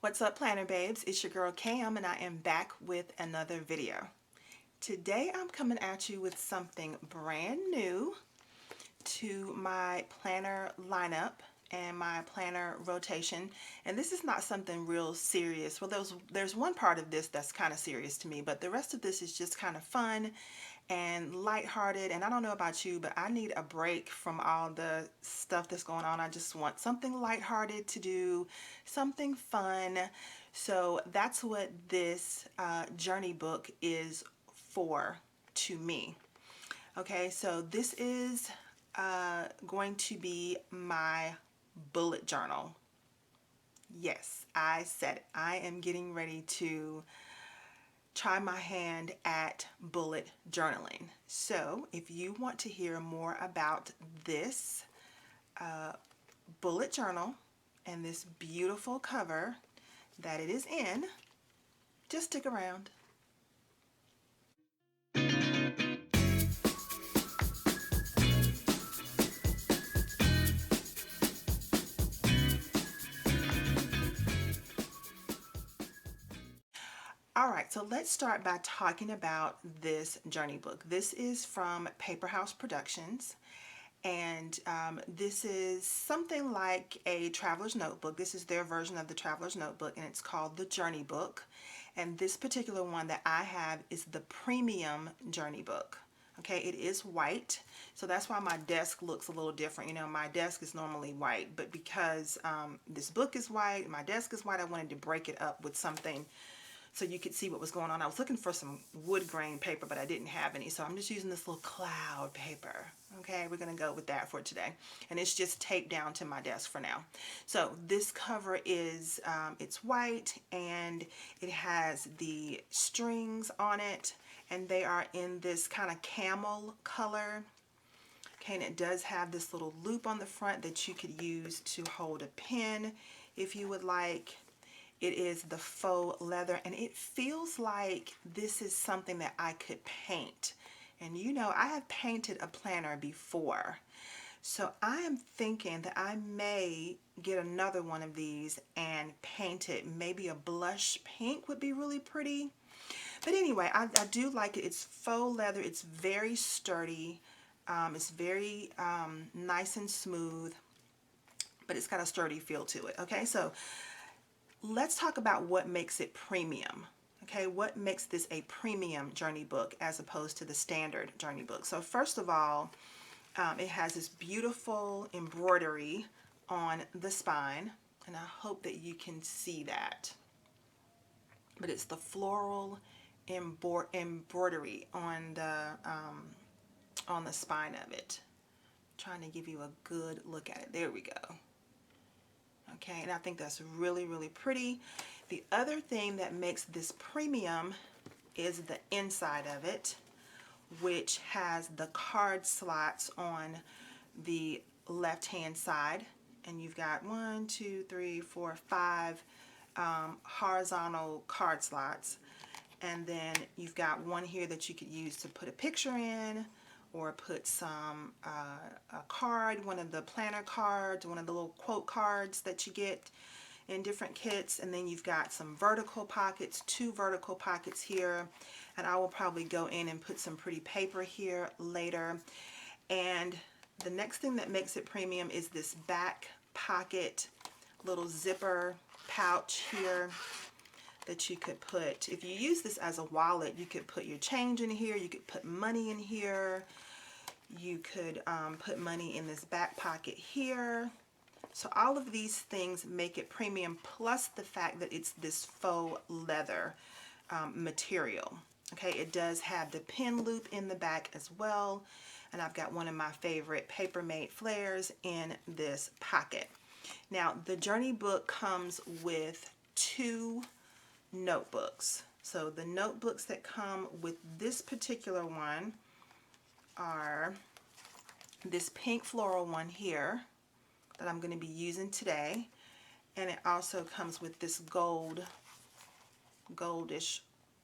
What's up, Planner Babes? It's your girl Cam, and I am back with another video. Today I'm coming at you with something brand new to my planner lineup and my planner rotation. And this is not something real serious. Well, there's one part of this that's kind of serious to me, but the rest of this is just kind of fun and lighthearted. And I don't know about you, but I need a break from all the stuff that's going on. I just want something lighthearted to do, something fun. So that's what this journey book is for to me. Okay, so this is going to be my bullet journal. Yes, I said it. I am getting ready to try my hand at bullet journaling. So if you want to hear more about this bullet journal and this beautiful cover that it is in, just stick around. All right, so let's start by talking about this journey book. This is from Paper House Productions, and this is something like a traveler's notebook. This is their version of the traveler's notebook, and it's called the Journey Book. And this particular one that I have is the premium journey book. Okay, it is white, so that's why my desk looks a little different. You know, my desk is normally white, but because this book is white, my desk is white, I wanted to break it up with something so you could see what was going on. I was looking for some wood grain paper, but I didn't have any, so I'm just using this little cloud paper. Okay, we're gonna go with that for today, and it's just taped down to my desk for now. So this cover is it's white, and it has the strings on it, and they are in this kind of camel color. Okay, and it does have this little loop on the front that you could use to hold a pen if you would like. It is the faux leather, and it feels like this is something that I could paint. And you know, I have painted a planner before. So I am thinking that I may get another one of these and paint it. Maybe a blush pink would be really pretty. But anyway, I do like it. It's faux leather. It's very sturdy. It's very nice and smooth, but it's got a sturdy feel to it. Okay, so let's talk about what makes it premium. Okay, what makes this a premium journey book as opposed to the standard journey book? So first of all, it has this beautiful embroidery on the spine, and I hope that you can see that. But it's the floral embroidery on the spine of it. I'm trying to give you a good look at it. There we go. Okay, and I think that's really, really pretty. The other thing that makes this premium is the inside of it, which has the card slots on the left hand side, and you've got 1, 2, 3, 4, 5 horizontal card slots, and then you've got one here that you could use to put a picture in, or put some a card, one of the planner cards, one of the little quote cards that you get in different kits. And then you've got some vertical pockets, 2 vertical pockets here, and I will probably go in and put some pretty paper here later. And the next thing that makes it premium is this back pocket little zipper pouch here that you could put. If you use this as a wallet, you could put your change in here, you could put money in here, you could put money in this back pocket here. So all of these things make it premium, plus the fact that it's this faux leather material. Okay, it does have the pin loop in the back as well, and I've got one of my favorite Paper Mate flares in this pocket. Now, the journey book comes with 2 notebooks. So the notebooks that come with this particular one are this pink floral one here that I'm going to be using today, and it also comes with this goldish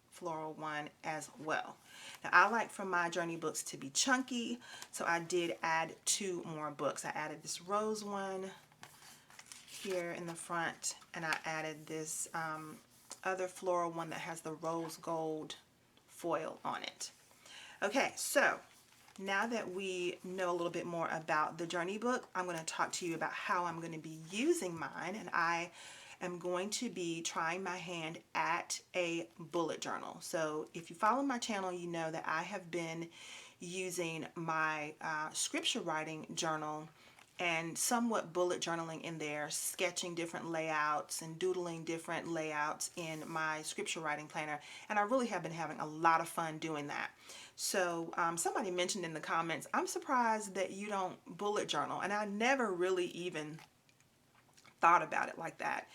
floral one as well. Now, I like for my journey books to be chunky, so I did add 2 more books. I added this rose one here in the front, and I added this other floral one that has the rose gold foil on it. Okay, so now that we know a little bit more about the journey book, I'm going to talk to you about how I'm going to be using mine, and I am going to be trying my hand at a bullet journal. So if you follow my channel, you know that I have been using my scripture writing journal and somewhat bullet journaling in there, sketching different layouts and doodling different layouts in my scripture writing planner, and I really have been having a lot of fun doing that. So somebody mentioned in the comments, I'm surprised that you don't bullet journal, and I never really even thought about it like that.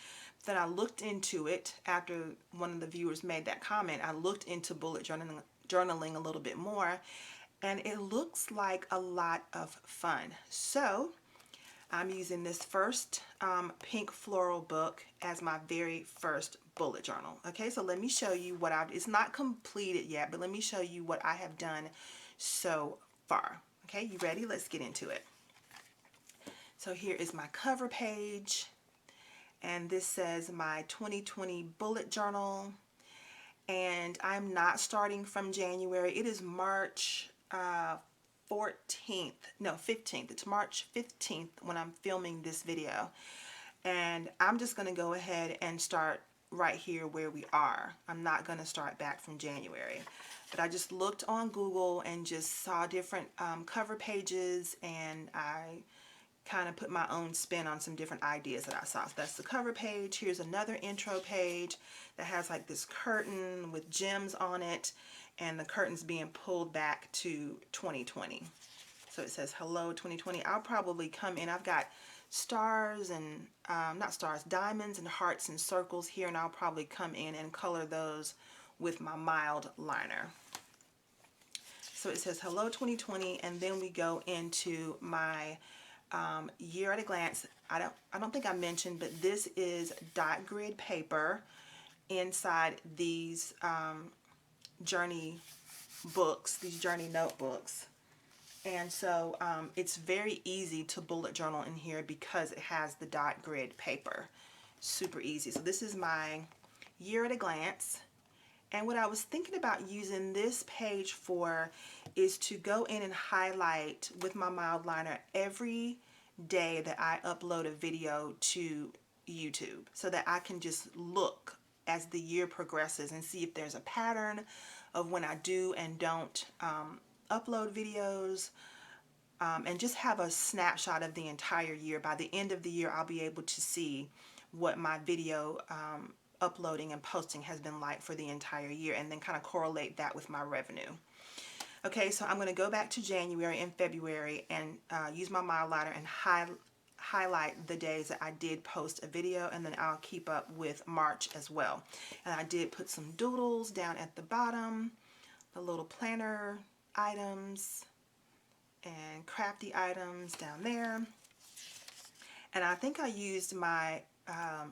Then I looked into it after one of the viewers made that comment. I looked into bullet journaling a little bit more, and it looks like a lot of fun. So I'm using this first pink floral book as my very first bullet journal. Okay, so let me show you what it's not completed yet, but let me show you what I have done so far. Okay, you ready? Let's get into it. So here is my cover page, and this says my 2020 bullet journal, and I'm not starting from January. It is March 15th. It's March 15th when I'm filming this video, and I'm just going to go ahead and start right here where we are. I'm not going to start back from January, but I just looked on Google and just saw different cover pages, and I kind of put my own spin on some different ideas that I saw. So that's the cover page. Here's another intro page that has like this curtain with gems on it, and the curtain's being pulled back to 2020. So it says hello 2020. I'll probably come in. I've got stars and not stars, diamonds and hearts and circles here, and I'll probably come in and color those with my mild liner. So it says hello 2020, and then we go into my year at a glance. I don't think I mentioned, but this is dot grid paper inside these journey books, these journey notebooks. And so it's very easy to bullet journal in here because it has the dot grid paper. Super easy. So this is my year at a glance. And what I was thinking about using this page for is to go in and highlight with my mild liner every day that I upload a video to YouTube, so that I can just look as the year progresses and see if there's a pattern of when I do and don't upload videos, and just have a snapshot of the entire year. By the end of the year, I'll be able to see what my video uploading and posting has been like for the entire year, and then kind of correlate that with my revenue. Okay, so I'm going to go back to January and February and use my mild liner and highlight the days that I did post a video, and then I'll keep up with March as well. And I did put some doodles down at the bottom, the little planner items and crafty items down there. And I think I used my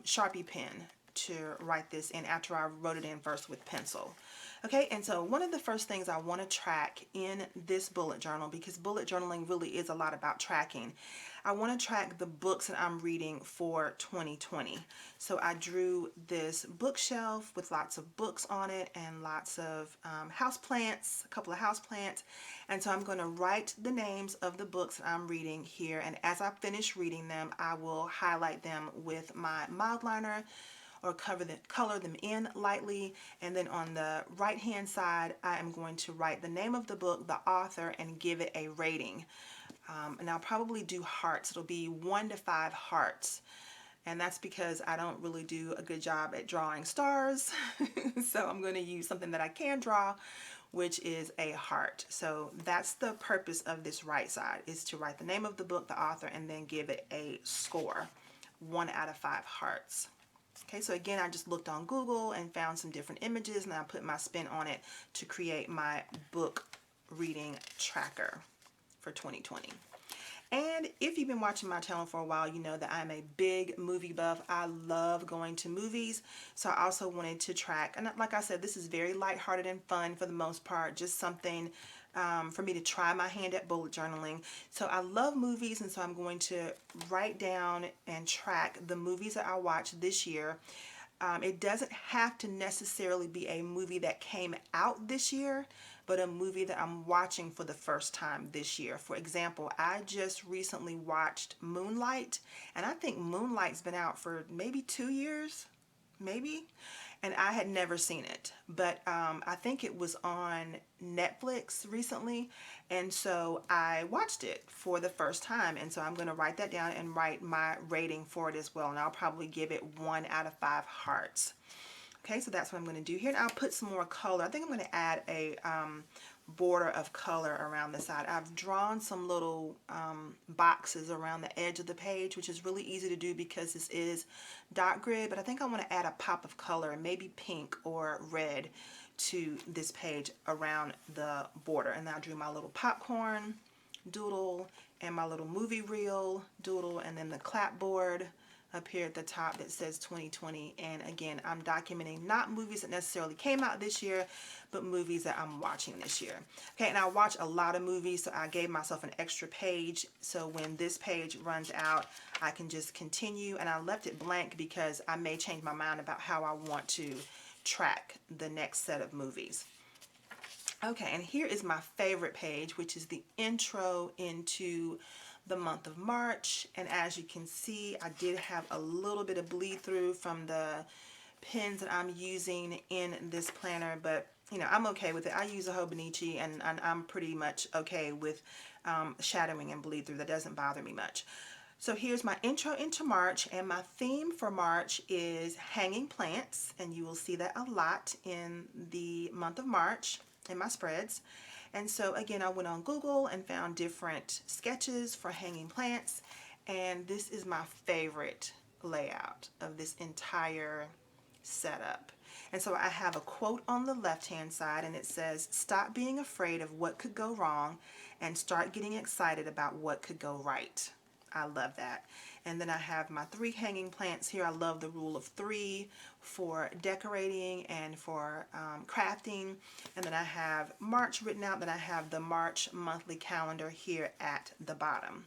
Sharpie pen to write this in after I wrote it in first with pencil. Okay, and so one of the first things I want to track in this bullet journal, because bullet journaling really is a lot about tracking, I want to track the books that I'm reading for 2020. So I drew this bookshelf with lots of books on it and lots of houseplants, a couple of houseplants. And so I'm going to write the names of the books that I'm reading here, and as I finish reading them, I will highlight them with my mild liner or color them in lightly. And then on the right hand side, I am going to write the name of the book, the author, and give it a rating. And I'll probably do hearts. It'll be 1 to 5 hearts. And that's because I don't really do a good job at drawing stars. So I'm going to use something that I can draw, which is a heart. So that's the purpose of this right side, is to write the name of the book, the author, and then give it a score, 1 out of 5 hearts. Okay, so again, I just looked on Google and found some different images, and I put my spin on it to create my book reading tracker for 2020. And if you've been watching my channel for a while, you know that I'm a big movie buff. I love going to movies. So I also wanted to track, and like I said, this is very lighthearted and fun for the most part, just something for me to try my hand at bullet journaling. So I love movies, and so I'm going to write down and track the movies that I watched this year. It doesn't have to necessarily be a movie that came out this year, but a movie that I'm watching for the first time this year. For example, I just recently watched Moonlight, and I think Moonlight's been out for maybe 2 years, maybe, and I had never seen it, but I think it was on Netflix recently, and so I watched it for the first time, and so I'm going to write that down and write my rating for it as well, and I'll probably give it 1 out of 5 hearts. Okay, so that's what I'm going to do here, and I'll put some more color. I think I'm going to add a border of color around the side. I've drawn some little boxes around the edge of the page, which is really easy to do because this is dot grid, but I think I want to add a pop of color, maybe pink or red, to this page around the border. And I drew my little popcorn doodle and my little movie reel doodle, and then the clapboard up here at the top that says 2020. And again, I'm documenting not movies that necessarily came out this year, but movies that I'm watching this year. Okay, and I watch a lot of movies, so I gave myself an extra page, so when this page runs out, I can just continue, and I left it blank because I may change my mind about how I want to track the next set of movies. Okay, and here is my favorite page, which is the intro into the month of March. And as you can see, I did have a little bit of bleed through from the pens that I'm using in this planner, but you know, I'm okay with it. I use a Hobonichi, and I'm pretty much okay with shadowing and bleed through. That doesn't bother me much. So here's my intro into March, and my theme for March is hanging plants, and you will see that a lot in the month of March in my spreads. And so again, I went on Google and found different sketches for hanging plants, and this is my favorite layout of this entire setup. And so I have a quote on the left hand side, and it says, "Stop being afraid of what could go wrong and start getting excited about what could go right." I love that. And then I have my 3 hanging plants here. I love the rule of 3 for decorating and for crafting. And then I have March written out. Then I have the March monthly calendar here at the bottom.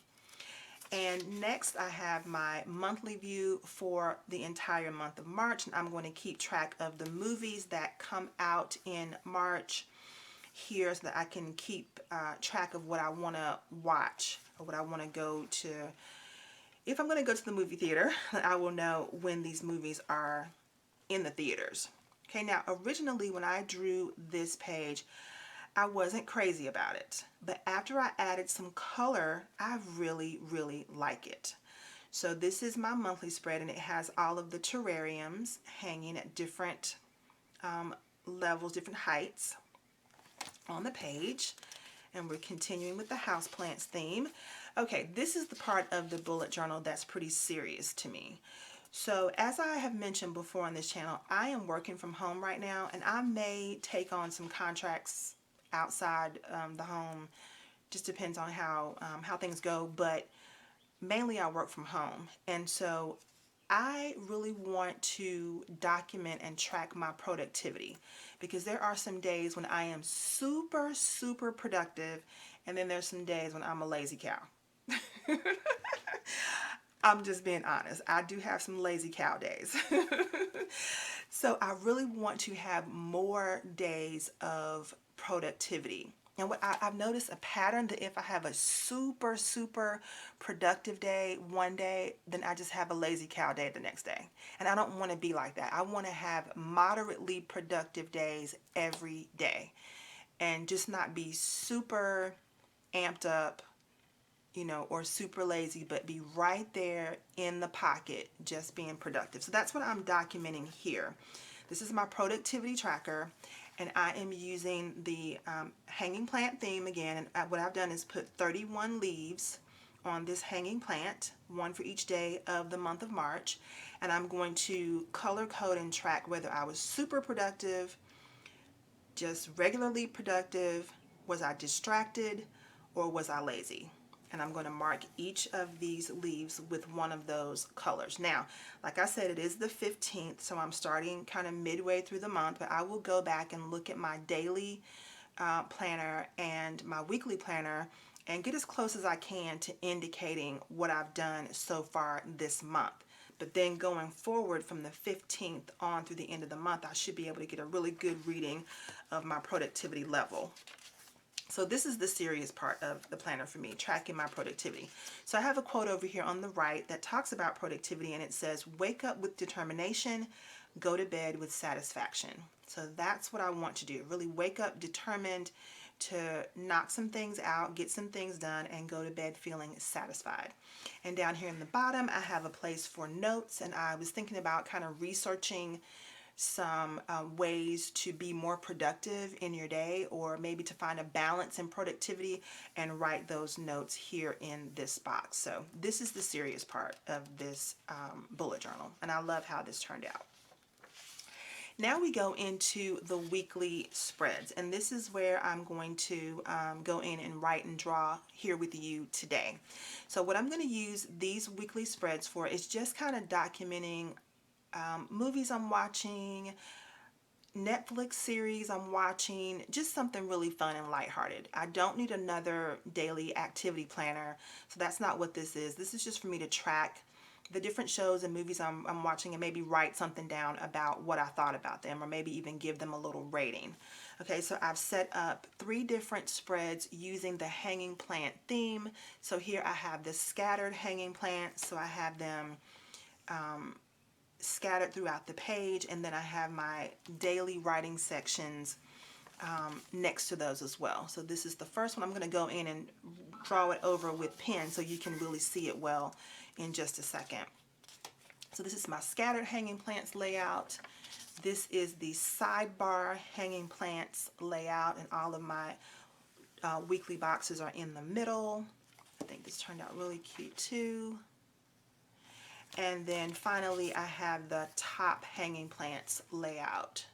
And next I have my monthly view for the entire month of March, and I'm going to keep track of the movies that come out in March here so that I can keep track of what I want to watch or what I want to go to. If I'm going to go to the movie theater, I will know when these movies are in the theaters. Okay, now originally when I drew this page, I wasn't crazy about it, but after I added some color, I really, really like it. So this is my monthly spread, and it has all of the terrariums hanging at different levels, different heights on the page. And we're continuing with the houseplants theme. Okay, this is the part of the bullet journal that's pretty serious to me. So as I have mentioned before on this channel, I am working from home right now, and I may take on some contracts outside the home. Just depends on how things go, but mainly I work from home. And so I really want to document and track my productivity, because there are some days when I am super, super productive, and then there's some days when I'm a lazy cow. I'm just being honest. I do have some lazy cow days. So I really want to have more days of productivity. And what I've noticed a pattern, that if I have a super, super productive day one day, then I just have a lazy cow day the next day. And I don't want to be like that. I want to have moderately productive days every day and just not be super amped up, you know, or super lazy, but be right there in the pocket, just being productive. So that's what I'm documenting here. This is my productivity tracker, and I am using the hanging plant theme again. And what I've done is put 31 leaves on this hanging plant, one for each day of the month of March. And I'm going to color code and track whether I was super productive, just regularly productive, was I distracted, or was I lazy. And I'm going to mark each of these leaves with one of those colors. Now, like I said, it is the 15th, so I'm starting kind of midway through the month, but I will go back and look at my daily planner and my weekly planner and get as close as I can to indicating what I've done so far this month. But then going forward from the 15th on through the end of the month, I should be able to get a really good reading of my productivity level. So this is the serious part of the planner for me, tracking my productivity. So I have a quote over here on the right that talks about productivity, and it says, "Wake up with determination, go to bed with satisfaction." So that's what I want to do, really wake up determined to knock some things out, get some things done, and go to bed feeling satisfied. And down here in the bottom, I have a place for notes, and I was thinking about kind of researching some ways to be more productive in your day, or maybe to find a balance in productivity, and write those notes here in this box. So this is the serious part of this bullet journal, and I love how this turned out. Now we go into the weekly spreads, and this is where I'm going to go in and write and draw here with you today. So what I'm going to use these weekly spreads for is just kind of documenting movies I'm watching, Netflix series I'm watching, just something really fun and lighthearted. I don't need another daily activity planner, so that's not what this is. This is just for me to track the different shows and movies I'm watching, and maybe write something down about what I thought about them, or maybe even give them a little rating. Okay, so I've set up 3 different spreads using the hanging plant theme. So here I have the scattered hanging plants, so I have them scattered throughout the page, and then I have my daily writing sections next to those as well. So this is the first one. I'm going to go in and draw it over with pen so you can really see it well in just a second. So this is my scattered hanging plants layout. This is the sidebar hanging plants layout, and all of my weekly boxes are in the middle. I think this turned out really cute too. And then finally I have the top hanging plants layout,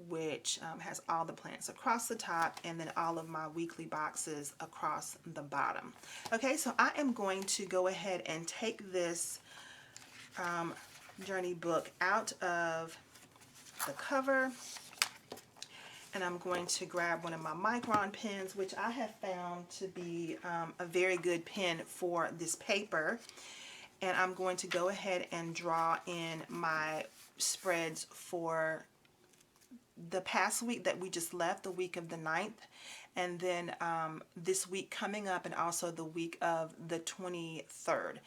which has all the plants across the top, and then all of my weekly boxes across the bottom. Okay, so I am going to go ahead and take this journey book out of the cover, and I'm going to grab one of my Micron pens, which I have found to be a very good pen for this paper. And I'm going to go ahead and draw in my spreads for the past week that we just left, the week of the 9th, and then this week coming up, and also the week of the 23rd.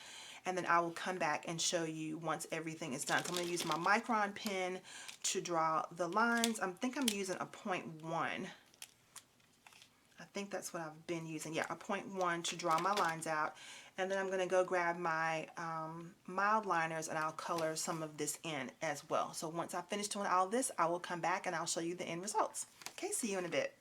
And then I will come back and show you once everything is done. So I'm going to use my Micron pen to draw the lines. I think I'm using a 0.1. I think that's what I've been using. Yeah, a 0.1 to draw my lines out. And then I'm going to go grab my mild liners, and I'll color some of this in as well. So once I finish doing all this, I will come back and I'll show you the end results. Okay, see you in a bit.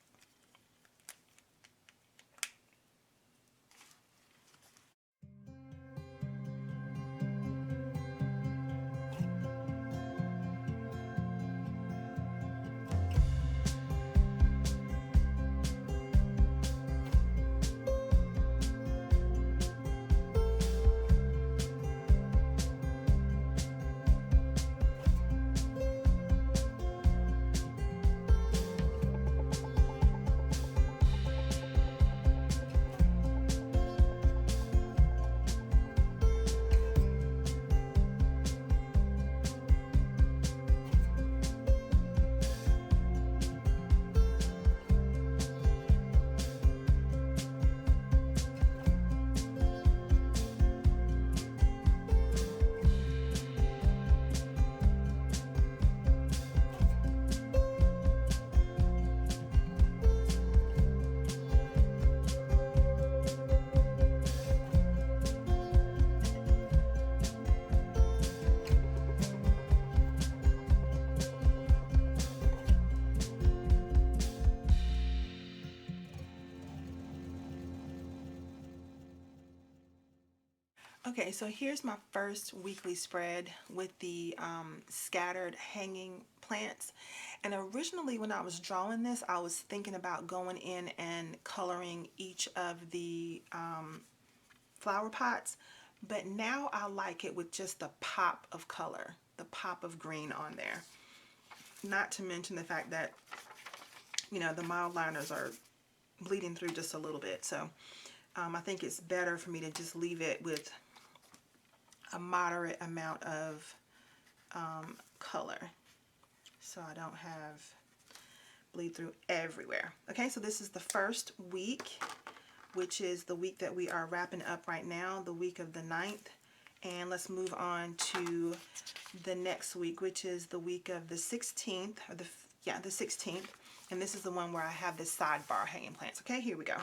Okay, so here's my first weekly spread with the scattered hanging plants. And originally when I was drawing this, I was thinking about going in and coloring each of the flower pots, but now I like it with just the pop of color, the pop of green on there. Not to mention the fact that you know, the mild liners are bleeding through just a little bit. So I think it's better for me to just leave it with a moderate amount of color, so I don't have bleed through everywhere. Okay, so this is the first week, which is the week that we are wrapping up right now, the week of the 9th. And let's move on to the next week, which is the week of the 16th, or the 16th. And this is the one where I have this sidebar hanging plants. Okay, here we go.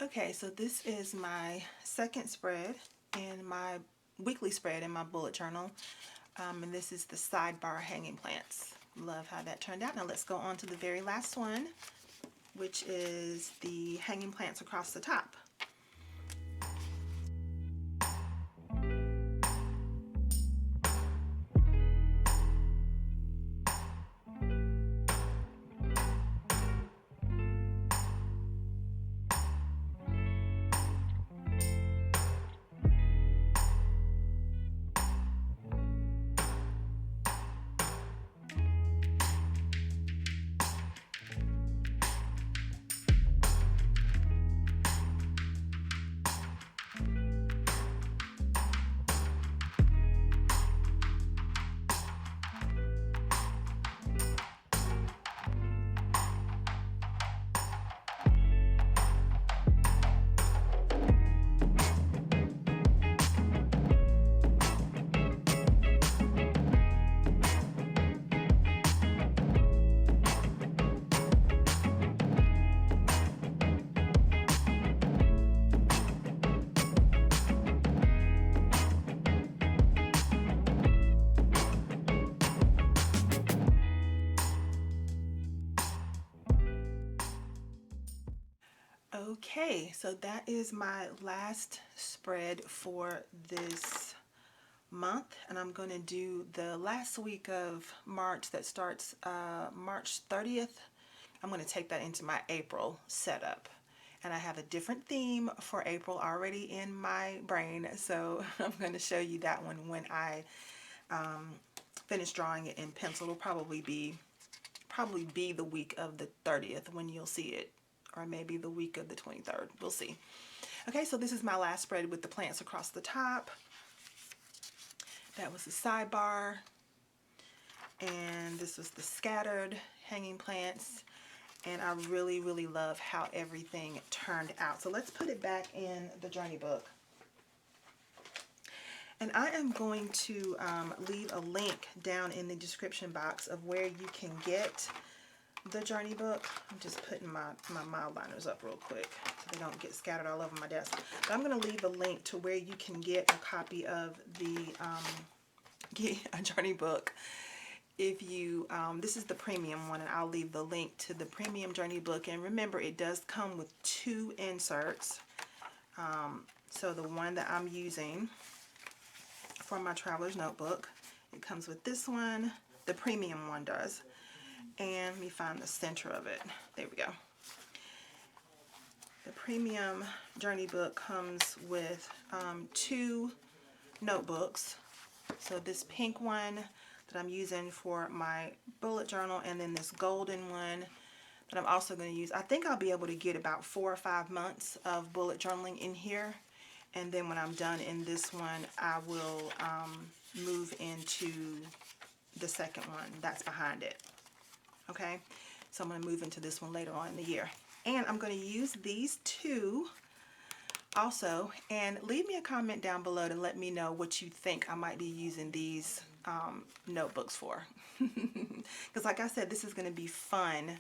Okay, so this is my second spread in my weekly spread in my bullet journal. And this is the sidebar hanging plants. Love how that turned out. Now let's go on to the very last one, which is the hanging plants across the top. Okay, so that is my last spread for this month, and I'm going to do the last week of March that starts March 30th. I'm going to take that into my April setup, and I have a different theme for April already in my brain, so I'm going to show you that one when I finish drawing it in pencil. It'll probably be the week of the 30th when you'll see it, or maybe the week of the 23rd. We'll see. Okay, so this is my last spread with the plants across the top. That was the sidebar, and this was the scattered hanging plants, and I really, really love how everything turned out. So let's put it back in the journey book. And I am going to leave a link down in the description box of where you can get the journey book. I'm just putting my mild liners up real quick so they don't get scattered all over my desk. But I'm going to leave a link to where you can get a copy of the get a journey book. If you this is the premium one, and I'll leave the link to the premium journey book. And remember, it does come with 2 inserts. So the one that I'm using for my traveler's notebook, it comes with this one. The premium one does. And let me find the center of it. There we go. The premium journey book comes with 2 notebooks. So this pink one that I'm using for my bullet journal, and then this golden one that I'm also going to use. I think I'll be able to get about 4 or 5 months of bullet journaling in here. And then when I'm done in this one, I will move into the second one that's behind it. Okay, so I'm going to move into this one later on in the year. And I'm going to use these two also, and leave me a comment down below to let me know what you think I might be using these notebooks for. Because like I said, this is going to be fun,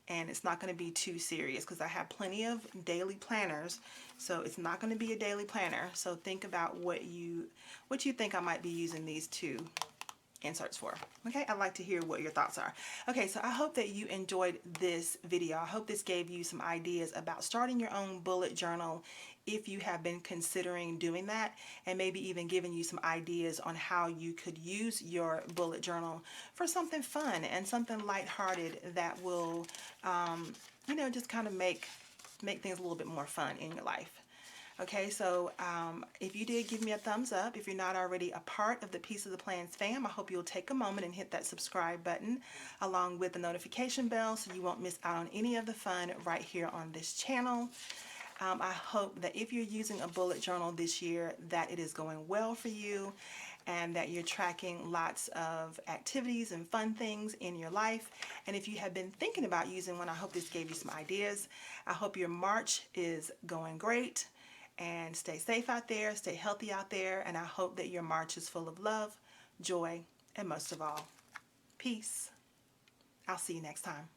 and it's not going to be too serious because I have plenty of daily planners, so it's not going to be a daily planner. So think about what you think I might be using these two inserts for. Okay, I'd like to hear what your thoughts are. Okay, so I hope that you enjoyed this video. I hope this gave you some ideas about starting your own bullet journal if you have been considering doing that, and maybe even giving you some ideas on how you could use your bullet journal for something fun and something lighthearted that will, you know, just kind of make things a little bit more fun in your life. Okay, so if you did, give me a thumbs up. If you're not already a part of the Piece of the Plans fam, I hope you'll take a moment and hit that subscribe button along with the notification bell so you won't miss out on any of the fun right here on this channel. I hope that if you're using a bullet journal this year, that it is going well for you and that you're tracking lots of activities and fun things in your life. And if you have been thinking about using one, I hope this gave you some ideas. I hope your March is going great. And stay safe out there, stay healthy out there, and I hope that your March is full of love, joy, and most of all, peace. I'll see you next time.